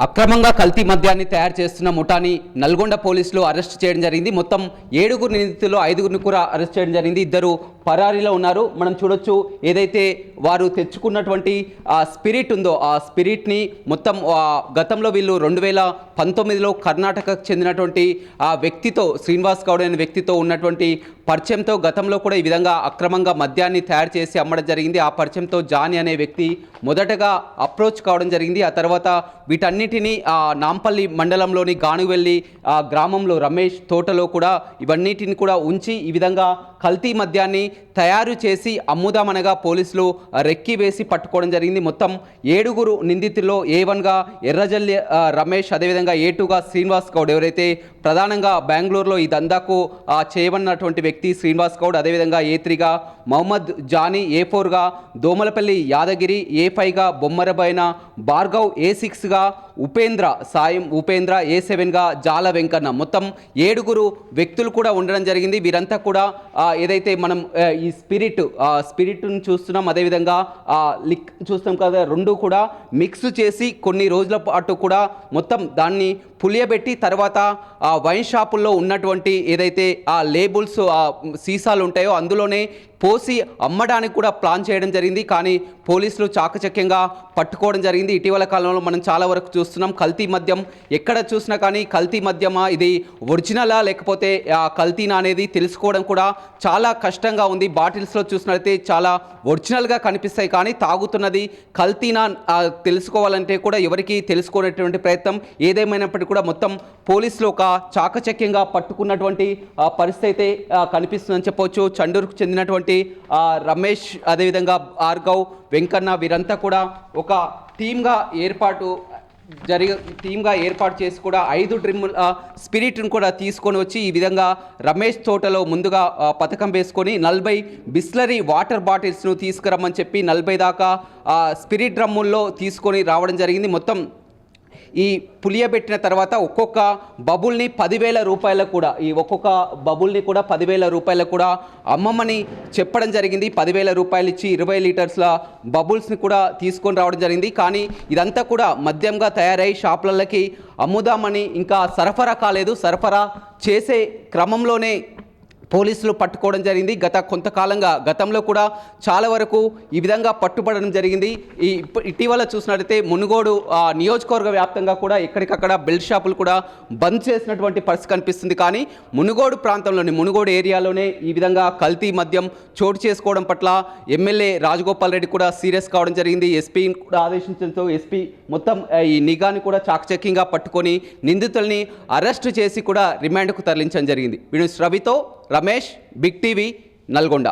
అక్రమంగా కల్తీ మద్యాన్ని తయారు చేస్తున్న ముఠాని నల్గొండ పోలీసులు అరెస్ట్ చేయడం జరిగింది. మొత్తం 7 నిందితులు 5 కూడా అరెస్ట్ చేయడం జరిగింది. 2 పరారీలో ఉన్నారు. మనం చూడొచ్చు, ఏదైతే వారు తెచ్చుకున్నటువంటి స్పిరిట్ ఉందో ఆ స్పిరిట్ని మొత్తం గతంలో వీళ్ళు 2019లో కర్ణాటకకు చెందినటువంటి ఆ వ్యక్తితో, శ్రీనివాస్ గౌడ్ అనే వ్యక్తితో ఉన్నటువంటి పరిచయంతో గతంలో కూడా ఈ విధంగా అక్రమంగా మద్యాన్ని తయారు చేసి అమ్మడం జరిగింది. ఆ పరిచయంతో జానీ అనే వ్యక్తి మొదటగా అప్రోచ్ కావడం జరిగింది. ఆ తర్వాత వీటన్నిటినీ నాంపల్లి మండలంలోని గానువెల్లి గ్రామంలో రమేష్ తోటలో కూడా ఇవన్నిటిని కూడా ఉంచి ఈ విధంగా కల్తీ మద్యాన్ని తయారు చేసి అమ్ముదామనగా పోలీసులు రెక్కి వేసి పట్టుకోవడం జరిగింది. మొత్తం 7 నిందితుల్లో A1గా ఎర్రజల్లి రమేష్, అదేవిధంగా A2గా శ్రీనివాస్ గౌడ్, ఎవరైతే ప్రధానంగా బెంగళూరులో ఈ దందాకు చేయమన్నటువంటి వ్యక్తి శ్రీనివాస్ గౌడ్, అదేవిధంగా A3గా మహమ్మద్ జానీ, A4గా దోమలపల్లి యాదగిరి, A5గా బొమ్మరబైన భార్గవ్, A6గా ఉపేంద్ర, A7గా జాల వెంకన్న, మొత్తం 7 వ్యక్తులు కూడా ఉండడం జరిగింది. వీరంతా కూడా ఏదైతే మనం ఈ స్పిరిట్ను చూస్తున్నాం, అదేవిధంగా లిక్ చూస్తున్నాం కదా, 2 కూడా మిక్స్ చేసి కొన్ని రోజుల పాటు కూడా మొత్తం దాన్ని పులియబెట్టి తర్వాత వైన్ షాపుల్లో ఉన్నటువంటి ఏదైతే ఆ లేబుల్స్ సీసాలు ఉంటాయో అందులోనే పోసి అమ్మడానికి కూడా ప్లాన్ చేయడం జరిగింది. కానీ పోలీసులు చాకచక్యంగా పట్టుకోవడం జరిగింది. ఇటీవల కాలంలో మనం చాలా వరకు చూస్తున్నాం, కల్తీ మద్యం ఎక్కడ చూసినా కానీ కల్తీ మద్యమా, ఇది ఒరిజినలా లేకపోతే కల్తీనా అనేది తెలుసుకోవడం కూడా చాలా కష్టంగా ఉంది. బాటిల్స్లో చూసినట్లయితే చాలా ఒరిజినల్గా కనిపిస్తాయి, కానీ తాగుతున్నది కల్తీనా తెలుసుకోవాలంటే కూడా ఎవరికి తెలుసుకోనేటువంటి ప్రయత్నం ఏదేమైనప్పటికీ కూడా మొత్తం పోలీసులు ఒక చాకచక్యంగా పట్టుకున్నటువంటి పరిస్థితి అయితే కనిపిస్తుందని చెప్పవచ్చు. చండూరుకు చెందినటువంటి రమేష్, అదేవిధంగా భార్గవ్, వెంకన్న వీరంతా కూడా ఒక టీమ్గా ఏర్పాటు చేసి కూడా 5 డ్రిమ్ముల స్పిరిట్ను కూడా తీసుకొని వచ్చి ఈ విధంగా రమేష్ తోటలో ముందుగా పథకం వేసుకొని 40 బిస్లరీ వాటర్ బాటిల్స్ను తీసుకురమ్మని చెప్పి 40 దాకా స్పిరిట్ డ్రమ్ముల్లో తీసుకొని రావడం జరిగింది. మొత్తం ఈ పులియబెట్టిన తర్వాత ఒక్కొక్క బబుల్ని 10,000 రూపాయలకు కూడా, ఈ ఒక్కొక్క బబుల్ని కూడా 10,000 రూపాయలకు కూడా అమ్మమని చెప్పడం జరిగింది. 10,000 రూపాయలు ఇచ్చి 20 లీటర్స్ల బబుల్స్ని కూడా తీసుకొని రావడం జరిగింది. కానీ ఇదంతా కూడా మద్యంగా తయారై షాపులకి అమ్ముదామని ఇంకా సరఫరా కాలేదు. సరఫరా చేసే క్రమంలోనే పోలీసులు పట్టుకోవడం జరిగింది. గతంలో కూడా చాలా వరకు ఈ విధంగా పట్టుబడడం జరిగింది. ఇటీవల చూసినట్లయితే మునుగోడు నియోజకవర్గ వ్యాప్తంగా కూడా ఎక్కడికక్కడ బెల్ట్ షాపులు కూడా బంద్ చేసినటువంటి పరిస్థితి కనిపిస్తుంది. కానీ మునుగోడు ఏరియాలోనే ఈ విధంగా కల్తీ మద్యం చోటు చేసుకోవడం పట్ల ఎమ్మెల్యే రాజగోపాల్ రెడ్డి కూడా సీరియస్ కావడం జరిగింది. ఎస్పీని కూడా ఆదేశించడంతో ఎస్పీ మొత్తం ఈ నిఘాని కూడా చాకచక్యంగా పట్టుకొని నిందితుల్ని అరెస్టు చేసి కూడా రిమాండ్కు తరలించడం జరిగింది. రవితో రమేష్, బిగ్ టీవీ, నల్గొండ.